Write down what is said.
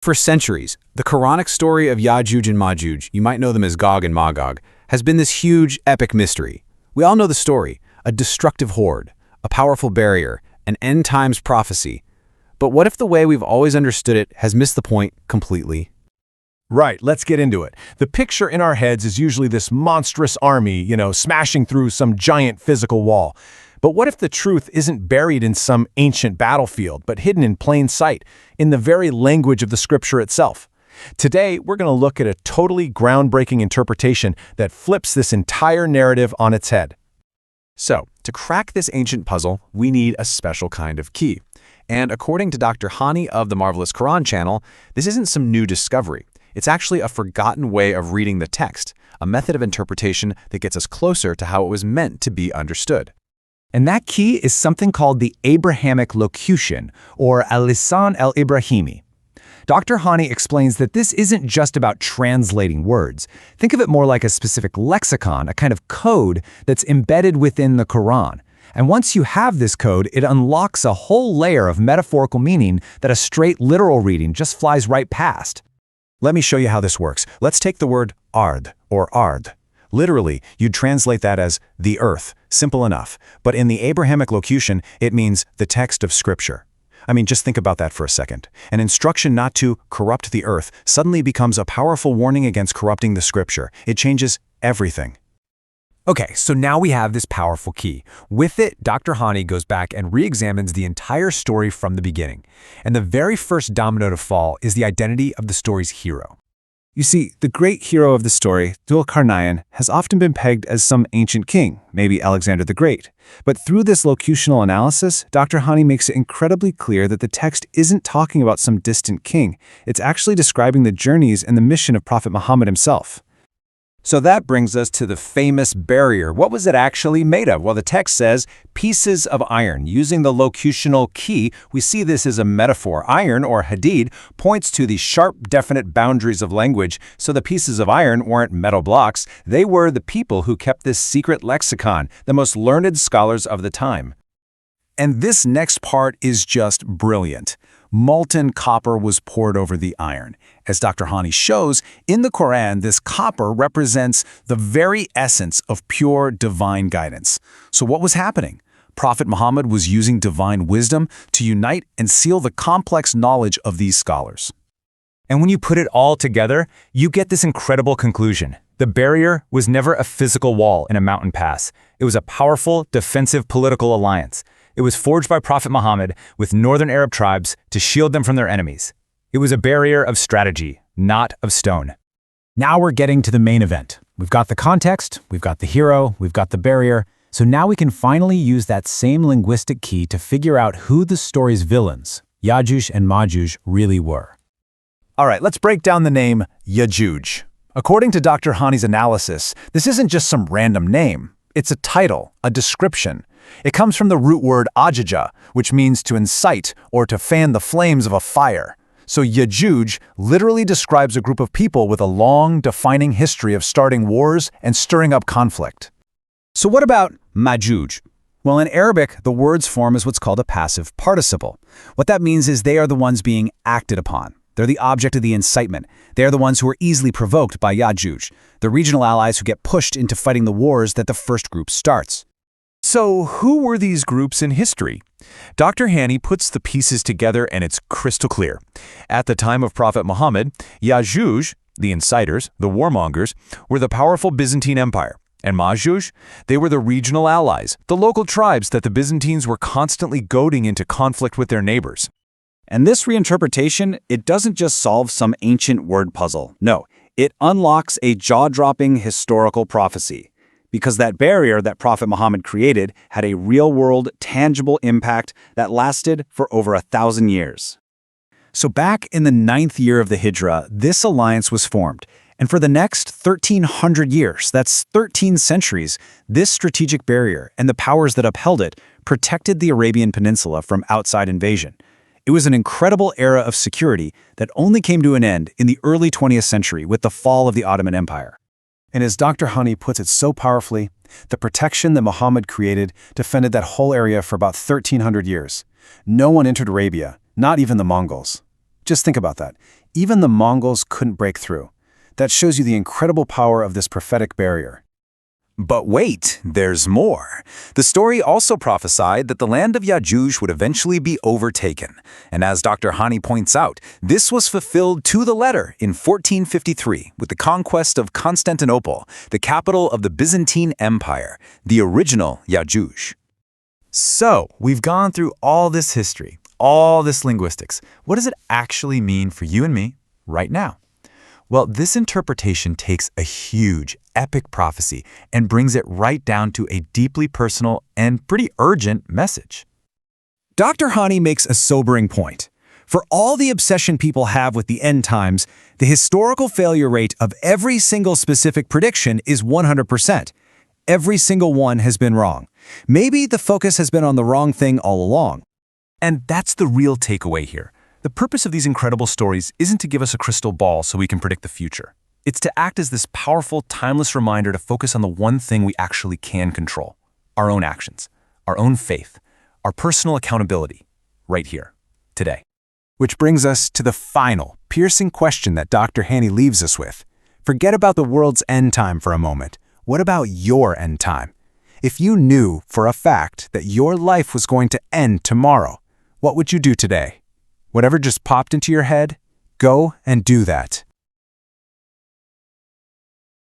For centuries, the Quranic story of Ya'juj and Ma'juj, you might know them as Gog and Magog, has been this huge, epic mystery. We all know the story, a destructive horde, a powerful barrier, an end times prophecy. But what if the way we've always understood it has missed the point completely? Right, let's get into it. The picture in our heads is usually this monstrous army, smashing through some giant physical wall. But what if the truth isn't buried in some ancient battlefield, but hidden in plain sight, in the very language of the scripture itself? Today, we're going to look at a totally groundbreaking interpretation that flips this entire narrative on its head. So, to crack this ancient puzzle, we need a special kind of key. And according to Dr. Hani of the Marvelous Quran channel, this isn't some new discovery. It's actually a forgotten way of reading the text, a method of interpretation that gets us closer to how it was meant to be understood. And that key is something called the Abrahamic locution, or al-lisan al-Ibrahimi. Dr. Hani explains that this isn't just about translating words. Think of it more like a specific lexicon, a kind of code that's embedded within the Quran. And once you have this code, it unlocks a whole layer of metaphorical meaning that a straight literal reading just flies right past. Let me show you how this works. Let's take the word ard, or ard. Literally, you'd translate that as the earth. Simple enough. But in the Abrahamic locution, it means the text of Scripture. I mean, just think about that for a second. An instruction not to corrupt the earth suddenly becomes a powerful warning against corrupting the Scripture. It changes everything. Okay, so now we have this powerful key. With it, Dr. Hani goes back and re-examines the entire story from the beginning. And the very first domino to fall is the identity of the story's hero. You see, the great hero of the story, Dhul-Qarnayn, has often been pegged as some ancient king, maybe Alexander the Great. But through this locutional analysis, Dr. Hani makes it incredibly clear that the text isn't talking about some distant king. It's actually describing the journeys and the mission of Prophet Muhammad himself. So that brings us to the famous barrier. What was it actually made of? Well, the text says pieces of iron. Using the locutional key, we see this as a metaphor. Iron, or hadid, points to the sharp, definite boundaries of language, so the pieces of iron weren't metal blocks. They were the people who kept this secret lexicon, the most learned scholars of the time. And this next part is just brilliant. Molten copper was poured over the iron. As Dr. Hani shows, in the Quran, this copper represents the very essence of pure divine guidance. So what was happening? Prophet Muhammad was using divine wisdom to unite and seal the complex knowledge of these scholars. And when you put it all together, you get this incredible conclusion. The barrier was never a physical wall in a mountain pass. It was a powerful, defensive political alliance. It was forged by Prophet Muhammad with northern Arab tribes to shield them from their enemies. It was a barrier of strategy, not of stone. Now we're getting to the main event. We've got the context, we've got the hero, we've got the barrier, so now we can finally use that same linguistic key to figure out who the story's villains, Ya'juj and Ma'juj, really were. All right, let's break down the name Ya'juj. According to Dr. Hani's analysis, this isn't just some random name. It's a title, a description. It comes from the root word ajaja, which means to incite or to fan the flames of a fire. So Ya'juj literally describes a group of people with a long, defining history of starting wars and stirring up conflict. So what about Ma'juj? Well, in Arabic, the words form as what's called a passive participle. What that means is they are the ones being acted upon. They're the object of the incitement. They're the ones who are easily provoked by Ya'juj, the regional allies who get pushed into fighting the wars that the first group starts. So who were these groups in history? Dr. Hani puts the pieces together and it's crystal clear. At the time of Prophet Muhammad, Ya'juj, the inciters, the warmongers, were the powerful Byzantine Empire. And Ma'juj, they were the regional allies, the local tribes that the Byzantines were constantly goading into conflict with their neighbors. And this reinterpretation, it doesn't just solve some ancient word puzzle. No, it unlocks a jaw-dropping historical prophecy. Because that barrier that Prophet Muhammad created had a real-world, tangible impact that lasted for over 1,000 years. So back in the 9th year of the Hijra, this alliance was formed. And for the next 1,300 years, that's 13 centuries, this strategic barrier and the powers that upheld it protected the Arabian Peninsula from outside invasion. It was an incredible era of security that only came to an end in the early 20th century with the fall of the Ottoman Empire. And as Dr. Hani puts it so powerfully, the protection that Muhammad created defended that whole area for about 1,300 years. No one entered Arabia, not even the Mongols. Just think about that. Even the Mongols couldn't break through. That shows you the incredible power of this prophetic barrier. But wait, there's more. The story also prophesied that the land of Yajuj would eventually be overtaken. And as Dr. Hani points out, this was fulfilled to the letter in 1453 with the conquest of Constantinople, the capital of the Byzantine Empire, the original Yajuj. So, we've gone through all this history, all this linguistics. What does it actually mean for you and me right now? Well, this interpretation takes a huge, epic prophecy and brings it right down to a deeply personal and pretty urgent message. Dr. Hani makes a sobering point. For all the obsession people have with the end times, the historical failure rate of every single specific prediction is 100%. Every single one has been wrong. Maybe the focus has been on the wrong thing all along. And that's the real takeaway here. The purpose of these incredible stories isn't to give us a crystal ball so we can predict the future. It's to act as this powerful, timeless reminder to focus on the one thing we actually can control: our own actions, our own faith, our personal accountability, right here, today. Which brings us to the final, piercing question that Dr. Hani leaves us with. Forget about the world's end time for a moment. What about your end time? If you knew for a fact that your life was going to end tomorrow, what would you do today? Whatever just popped into your head, go and do that.